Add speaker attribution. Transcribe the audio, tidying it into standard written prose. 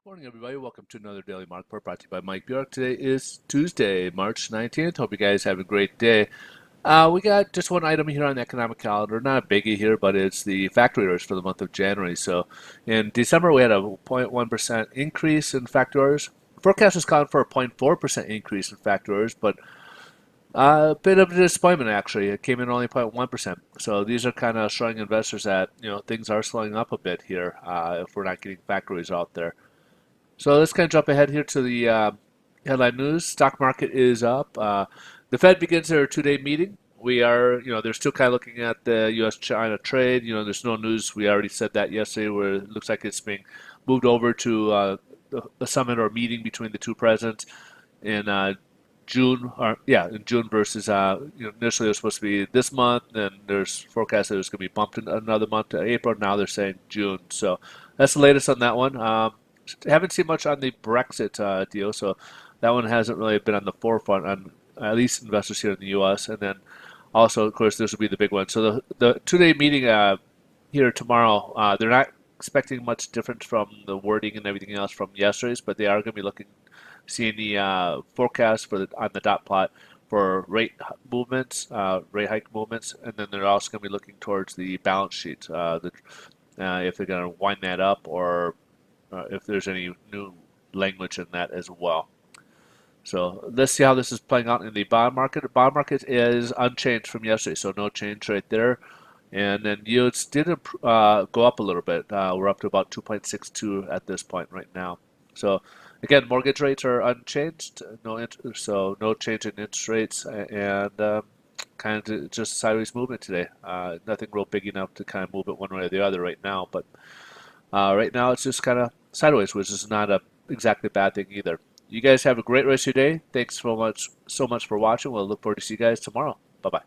Speaker 1: Morning, everybody. Welcome to another Daily Market Report brought to you by Mike Bjork. Today is Tuesday, March 19th. Hope you guys have a great day. We got just one item here on the economic calendar. Not a biggie here, but it's the factory orders for the month of January. So in December, we had a 0.1% increase in factory orders. Forecasters calling for a 0.4% increase in factory orders, but a bit of a disappointment, actually. It came in only 0.1%. So these are kind of showing investors that, things are slowing up a bit here if we're not getting factories out there. So let's kind of jump ahead here to the headline news. Stock market is up. The Fed begins their two-day meeting. We are, they're still kind of looking at the U.S.-China trade. There's no news. We already said that yesterday, where it looks like it's being moved over to a summit or meeting between the two presidents in June, in June versus, initially it was supposed to be this month, and there's forecast that it's going to be bumped in another month to April. Now they're saying June. So that's the latest on that one. Haven't seen much on the Brexit deal, so that one hasn't really been on the forefront on at least investors here in the U.S. And then also, of course, this will be the big one. So the two-day meeting here tomorrow, they're not expecting much difference from the wording and everything else from yesterday's, but they are going to be seeing the forecast on the dot plot for rate movements, rate hike movements, and then they're also going to be looking towards the balance sheet, if they're going to wind that up or if there's any new language in that as well. So let's see how this is playing out in the bond market. The bond market is unchanged from yesterday, so no change right there. And then yields did go up a little bit. We're up to about 2.62 at this point right now. So again, mortgage rates are unchanged, so no change in interest rates, and kind of just sideways movement today. Nothing real big enough to kind of move it one way or the other right now, but right now it's just kind of sideways, which is not a exactly bad thing either. You guys have a great rest of your day. Thanks so much for watching. We'll look forward to see you guys tomorrow. Bye bye.